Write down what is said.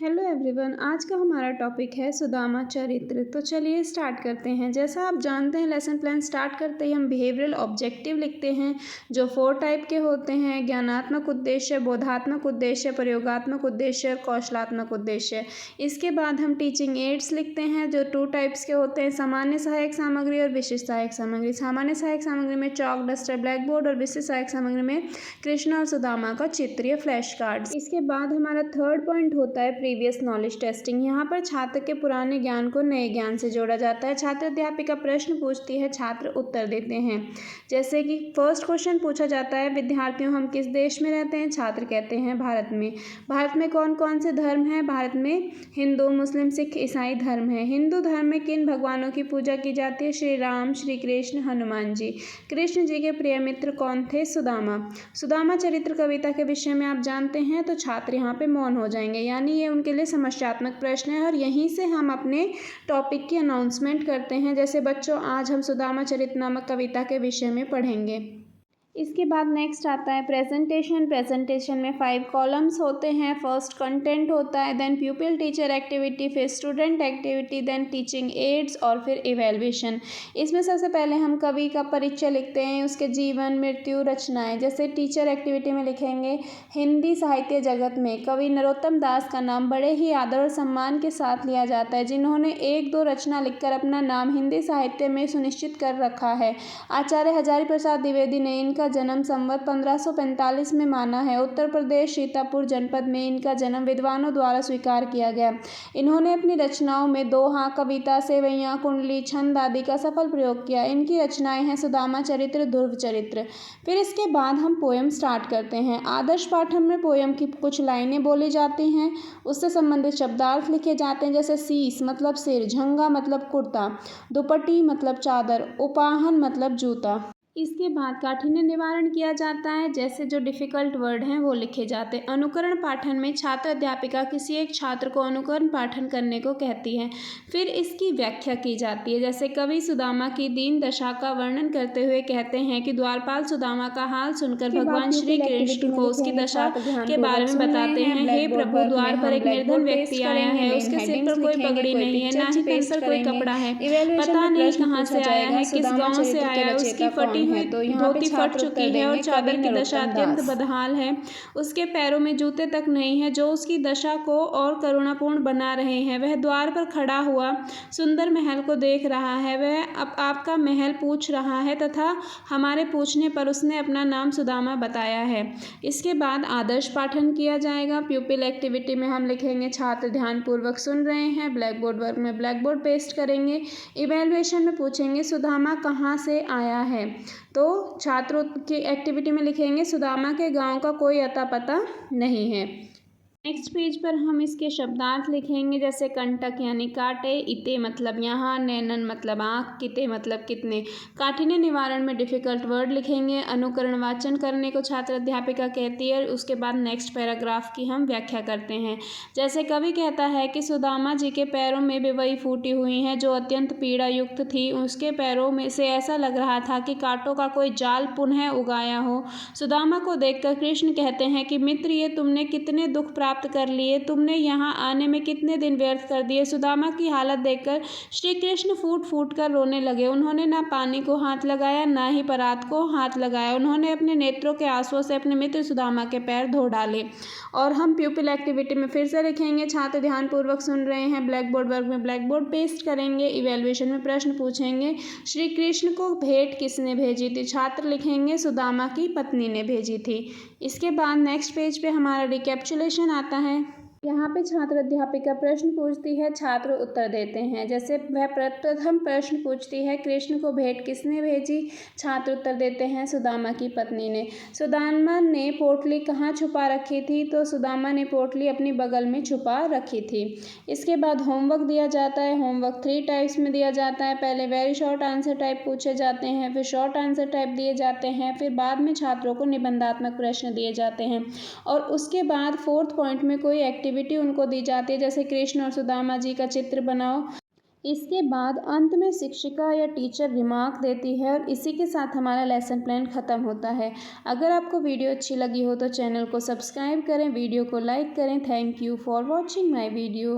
Hello everyone, आज का हमारा टॉपिक है सुदामा चरित्र। तो चलिए स्टार्ट करते हैं। जैसा आप जानते हैं, लेसन प्लान स्टार्ट करते ही हम बिहेवियरल ऑब्जेक्टिव लिखते हैं जो 4 टाइप के होते हैं: ज्ञानात्मक उद्देश्य, बोधात्मक उद्देश्य, प्रयोगात्मक उद्देश्य और कौशलात्मक उद्देश्य। इसके बाद हम टीचिंग एड्स लिखते हैं जो 2 टाइप्स के होते हैं: सामान्य सहायक सामग्री और विशिष्ट सहायक सामग्री। सामान्य सहायक सामग्री में चॉक, डस्टर, ब्लैक बोर्ड और विशिष्ट सहायक सामग्री में कृष्ण और सुदामा का चित्र या फ्लैश कार्ड्स। इसके बाद हमारा थर्ड पॉइंट होता है प्रीवियस नॉलेज टेस्टिंग। यहाँ पर छात्र के पुराने ज्ञान को नए ज्ञान से जोड़ा जाता है। छात्र अध्यापिका प्रश्न पूछती है, छात्र उत्तर देते हैं। जैसे कि फर्स्ट क्वेश्चन पूछा जाता है, विद्यार्थियों हम किस देश में रहते हैं? छात्र कहते हैं भारत में। भारत में कौन कौन से धर्म हैं? भारत में हिंदू, मुस्लिम, सिख, ईसाई धर्म है। हिंदू धर्म में किन भगवानों की पूजा की जाती है? श्री राम, श्री कृष्ण, हनुमान जी। कृष्ण जी के प्रिय मित्र कौन थे? सुदामा। सुदामा चरित्र कविता के विषय में आप जानते हैं, तो छात्र यहाँ पे मौन हो जाएंगे, यानी ये उनके लिए समस्यात्मक प्रश्न है और यहीं से हम अपने टॉपिक की अनाउंसमेंट करते हैं। जैसे बच्चों, आज हम सुदामा चरित्र नामक कविता के विषय में पढ़ेंगे। इसके बाद नेक्स्ट आता है प्रेजेंटेशन। प्रेजेंटेशन में 5 कॉलम्स होते हैं। फर्स्ट कंटेंट होता है, देन प्यूपिल टीचर एक्टिविटी, फिर student activity, then teaching aids और फिर इवैल्यूएशन। इसमें सबसे पहले हम कवि का परिचय लिखते हैं, उसके जीवन, मृत्यु, रचनाएं। जैसे टीचर एक्टिविटी में लिखेंगे, हिंदी साहित्य जगत में कवि नरोत्तम दास का नाम बड़े ही आदर और सम्मान के साथ लिया जाता है, जिन्होंने 1-2 रचना लिखकर अपना नाम हिंदी साहित्य में सुनिश्चित कर रखा है। आचार्य हजारी प्रसाद द्विवेदी ने इनका जन्म संवत 1545 में माना है। उत्तर प्रदेश सीतापुर जनपद में इनका जन्म विद्वानों द्वारा स्वीकार किया गया। इन्होंने अपनी रचनाओं में दोहा, कविता, सेवैयां, कुंडली, छंद आदि का सफल प्रयोग किया। इनकी रचनाएं हैं सुदामा चरित्र, ध्रुव चरित्र। फिर इसके बाद हम पोयम स्टार्ट करते हैं। आदर्श पाठन में पोयम की कुछ लाइनें बोली जाती हैं, उससे संबंधित शब्दार्थ लिखे जाते हैं। जैसे शीश मतलब सिर, झंगा मतलब कुर्ता, दुपट्टी मतलब चादर, उपाहन मतलब जूता। इसके बाद काठिन्य निवारण किया जाता है, जैसे जो डिफ़िकल्ट वर्ड हैं वो लिखे जाते हैं। अनुकरण पाठन में छात्र अध्यापिका किसी एक छात्र को अनुकरण पाठन करने को कहती है। फिर इसकी व्याख्या की जाती है। जैसे कवि सुदामा की दीन दशा का वर्णन करते हुए कहते हैं कि द्वारपाल सुदामा का हाल सुनकर भगवान श्री कृष्ण को उसकी दशा के बारे में बताते हैं। हे प्रभु, द्वार पर एक निर्धन व्यक्ति आया है, उसके सिर पर कोई पगड़ी नहीं है, ना ही तन पर कोई कपड़ा है, पता नहीं कहाँ से आया है, किस गाँव से आया है, उसकी फटी हुई धोती फट चुकी है और चादर की दशा अत्यंत बदहाल है, उसके पैरों में जूते तक नहीं है। जो उसकी दशा को और करुणापूर्ण बना रहे हैं, वह द्वार पर खड़ा हुआ सुंदर महल को देख रहा है। वह अब आपका महल पूछ रहा है तथा हमारे पूछने पर उसने अपना नाम सुदामा बताया है। इसके बाद आदर्श पाठन किया जाएगा। प्यूपिल एक्टिविटी में हम लिखेंगे, छात्र ध्यानपूर्वक सुन रहे हैं। ब्लैक बोर्ड वर्क में ब्लैक बोर्ड पेस्ट करेंगे। इवैल्यूएशन में पूछेंगे, सुदामा कहाँ से आया है? तो छात्रों की एक्टिविटी में लिखेंगे, सुदामा के गांव का कोई अता पता नहीं है। नेक्स्ट पेज पर हम इसके शब्दार्थ लिखेंगे, जैसे कंटक यानी काटे, इते मतलब यहाँ, नैनन मतलब आँख, किते मतलब कितने। काठिन्य निवारण में डिफ़िकल्ट वर्ड लिखेंगे। अनुकरण वाचन करने को छात्र अध्यापिका कहती है। उसके बाद नेक्स्ट पैराग्राफ की हम व्याख्या करते हैं। जैसे कवि कहता है कि सुदामा जी के पैरों में बेवई फूटी हुई हैं जो अत्यंत पीड़ा युक्त थी। उसके पैरों में से ऐसा लग रहा था कि कांटों का कोई जाल पुनः उगाया हो। सुदामा को देखकर कृष्ण कहते हैं कि मित्र, ये तुमने कितने दुख प्राप्त कर लिए, तुमने यहाँ आने में कितने दिन व्यर्थ कर दिए। सुदामा की हालत देखकर श्री कृष्ण फूट फूट कर रोने लगे। उन्होंने ना पानी को हाथ लगाया, ना ही परात को हाथ लगाया। उन्होंने अपने नेत्रों के आंसुओं से अपने मित्र सुदामा के पैर धो डाले। और हम प्यूपिल एक्टिविटी में फिर से लिखेंगे, छात्र ध्यानपूर्वक सुन रहे हैं। ब्लैक बोर्ड वर्क में ब्लैक बोर्ड पेस्ट करेंगे। इवैल्यूएशन में प्रश्न पूछेंगे, श्री कृष्ण को भेंट किसने भेजी थी? छात्र लिखेंगे, सुदामा की पत्नी ने भेजी थी। इसके बाद नेक्स्ट पेज पे हमारा रिकैप्चुलेशन आता है। यहाँ पे छात्र अध्यापिका प्रश्न पूछती है, छात्र उत्तर देते हैं। जैसे वह प्रथम प्रश्न पूछती है, कृष्ण को भेंट किसने भेजी? छात्र उत्तर देते हैं, सुदामा की पत्नी ने। सुदामा ने पोटली कहाँ छुपा रखी थी? तो सुदामा ने पोटली अपनी बगल में छुपा रखी थी। इसके बाद होमवर्क दिया जाता है। होमवर्क 3 टाइप्स में दिया जाता है। पहले वेरी शॉर्ट आंसर टाइप पूछे जाते हैं, फिर शॉर्ट आंसर टाइप दिए जाते हैं, फिर बाद में छात्रों को निबंधात्मक प्रश्न दिए जाते हैं और उसके बाद 4th पॉइंट में कोई एक्टिविटी उनको दी जाती है। जैसे कृष्ण और सुदामा जी का चित्र बनाओ। इसके बाद अंत में शिक्षिका या टीचर रिमार्क देती है और इसी के साथ हमारा लेसन प्लान ख़त्म होता है। अगर आपको वीडियो अच्छी लगी हो तो चैनल को सब्सक्राइब करें, वीडियो को लाइक करें। Thank you for watching my video.